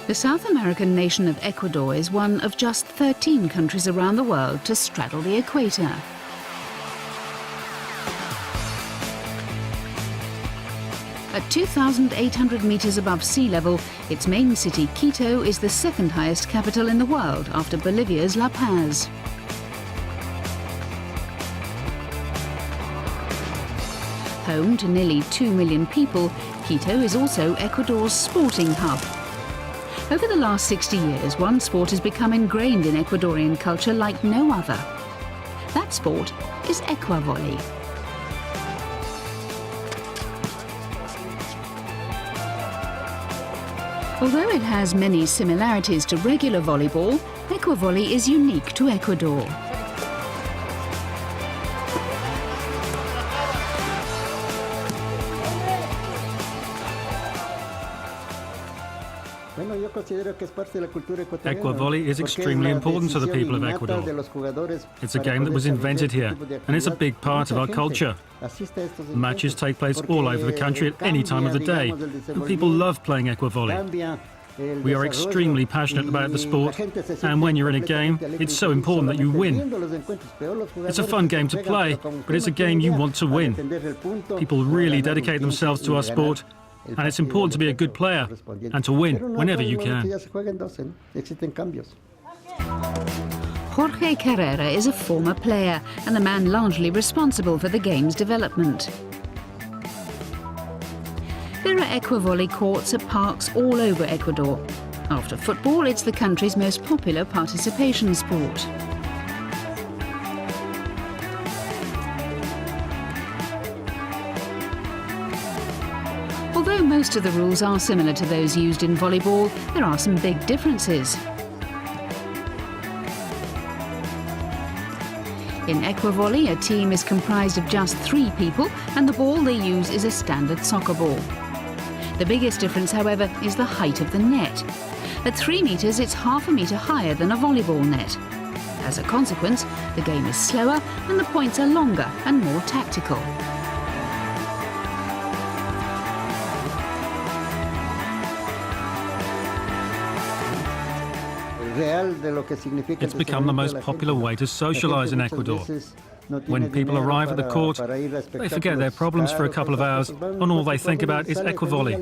The South American nation of Ecuador is one of just 13 countries around the world to straddle the equator. At 2,800 meters above sea level, its main city, Quito, is the second highest capital in the world after Bolivia's La Paz. Home to nearly 2 million people, Quito is also Ecuador's sporting hub. Over the last 60 years, one sport has become ingrained in Ecuadorian culture like no other. That sport is Ecuavoley. Although it has many similarities to regular volleyball, Ecuavoley is unique to Ecuador. Ecuavoley is extremely important to the people of Ecuador. It's a game that was invented here, and it's a big part of our culture. Matches take place all over the country at any time of the day, and people love playing Ecuavoley. We are extremely passionate about the sport, and when you're in a game, it's so important that you win. It's a fun game to play, but it's a game you want to win. People really dedicate themselves to our sport, and it's important to be a good player and to win whenever you can. Jorge Carrera is a former player and the man largely responsible for the game's development. There are Ecuavoley courts at parks all over Ecuador. After football, it's the country's most popular participation sport. Although most of the rules are similar to those used in volleyball, there are some big differences. In Ecuavoley, a team is comprised of just 3 people, and the ball they use is a standard soccer ball. The biggest difference, however, is the height of the net. At 3 meters, it's half a meter higher than a volleyball net. As a consequence, the game is slower and the points are longer and more tactical. It's become the most popular way to socialize in Ecuador. When people arrive at the court, they forget their problems for a couple of hours, and all they think about is Ecuavoley.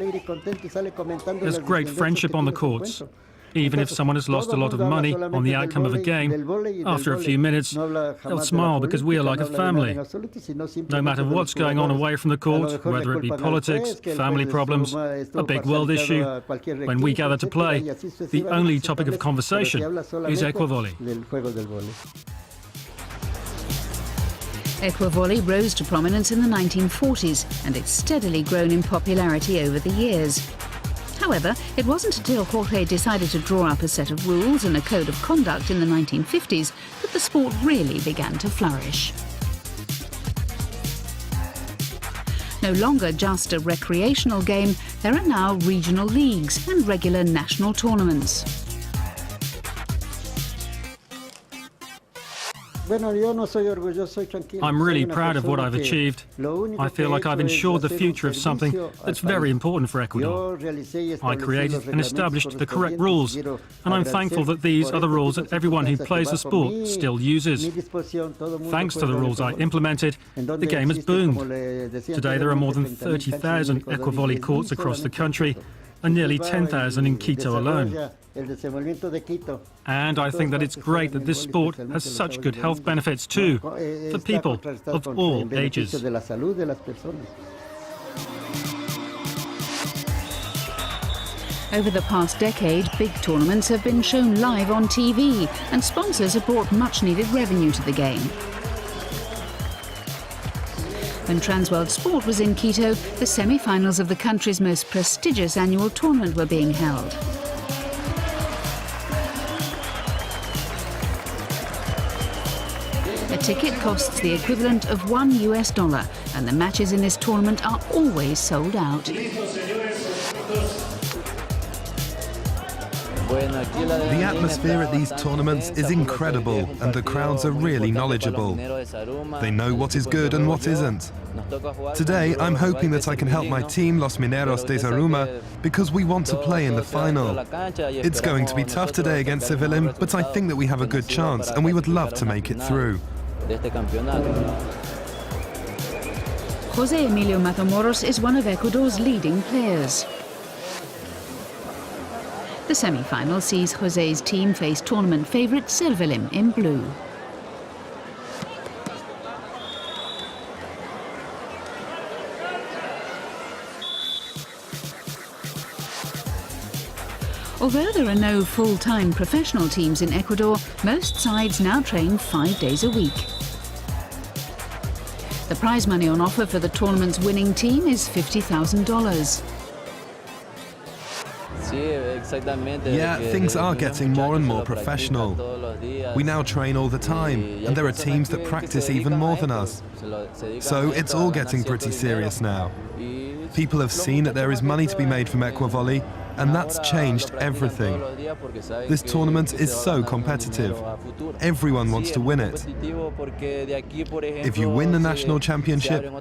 There's great friendship on the courts. Even if someone has lost a lot of money on the outcome of a game, after a few minutes, they'll smile because we are like a family. No matter what's going on away from the court, whether it be politics, family problems, a big world issue, when we gather to play, the only topic of conversation is Ecuavoley. Ecuavoley rose to prominence in the 1940s, and it's steadily grown in popularity over the years. However, it wasn't until Jorge decided to draw up a set of rules and a code of conduct in the 1950s that the sport really began to flourish. No longer just a recreational game, there are now regional leagues and regular national tournaments. I'm really proud of what I've achieved. I feel like I've ensured the future of something that's very important for Ecuador. I created and established the correct rules, and I'm thankful that these are the rules that everyone who plays the sport still uses. Thanks to the rules I implemented, the game has boomed. Today there are more than 30,000 Ecuavoley courts across the country, and nearly 10,000 in Quito alone. And I think that it's great that this sport has such good health benefits too, for people of all ages. Over the past decade, big tournaments have been shown live on TV, and sponsors have brought much-needed revenue to the game. When Transworld Sport was in Quito, the semi-finals of the country's most prestigious annual tournament were being held. A ticket costs the equivalent of $1, and the matches in this tournament are always sold out. The atmosphere at these tournaments is incredible, and the crowds are really knowledgeable. They know what is good and what isn't. Today, I'm hoping that I can help my team, Los Mineros de Zaruma, because we want to play in the final. It's going to be tough today against Sevilim, but I think that we have a good chance, and we would love to make it through. José Emilio Matamoros is one of Ecuador's leading players. The semi-final sees José's team face tournament favourite Sevilim in blue. Although there are no full-time professional teams in Ecuador, most sides now train 5 days a week. The prize money on offer for the tournament's winning team is $50,000. Yeah, things are getting more and more professional. We now train all the time, and there are teams that practice even more than us. So it's all getting pretty serious now. People have seen that there is money to be made from Ecuavoley, and that's changed everything. This tournament is so competitive. Everyone wants to win it. If you win the national championship,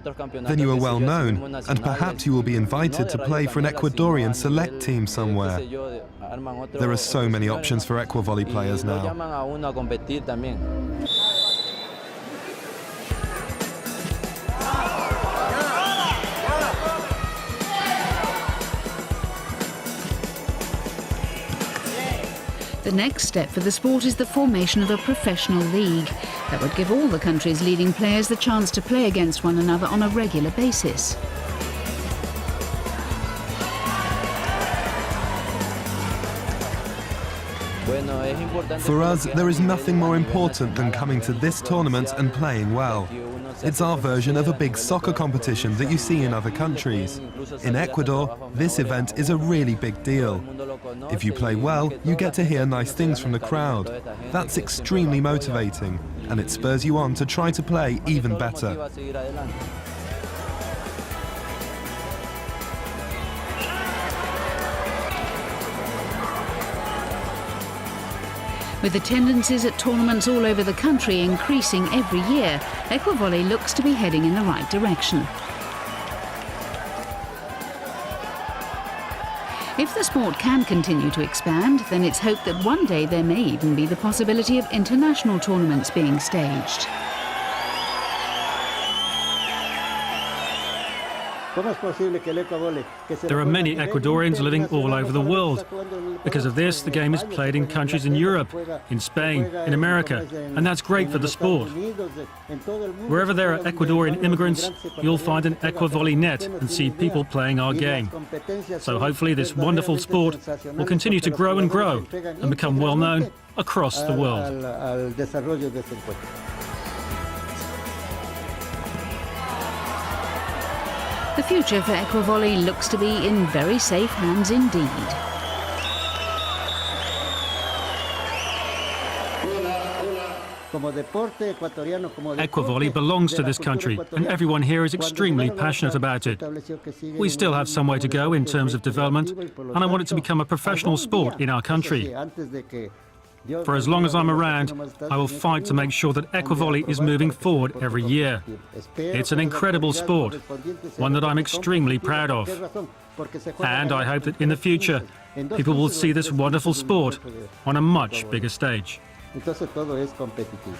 then you are well known, and perhaps you will be invited to play for an Ecuadorian select team somewhere. There are so many options for Ecuavoley players now. The next step for the sport is the formation of a professional league that would give all the country's leading players the chance to play against one another on a regular basis. For us, there is nothing more important than coming to this tournament and playing well. It's our version of a big soccer competition that you see in other countries. In Ecuador, this event is a really big deal. If you play well, you get to hear nice things from the crowd. That's extremely motivating, and it spurs you on to try to play even better. With attendances at tournaments all over the country increasing every year, Ecuavoley looks to be heading in the right direction. If the sport can continue to expand, then it's hoped that one day there may even be the possibility of international tournaments being staged. There are many Ecuadorians living all over the world. Because of this, the game is played in countries in Europe, in Spain, in America, and that's great for the sport. Wherever there are Ecuadorian immigrants, you'll find an Ecuavoley net and see people playing our game. So hopefully this wonderful sport will continue to grow and grow and become well known across the world. The future for Ecuavoley looks to be in very safe hands indeed. Ecuavoley belongs to this country, and everyone here is extremely passionate about it. We still have some way to go in terms of development, and I want it to become a professional sport in our country. For as long as I'm around, I will fight to make sure that Ecuavoley is moving forward every year. It's an incredible sport, one that I'm extremely proud of. And I hope that in the future, people will see this wonderful sport on a much bigger stage. Entonces todo es competitivo.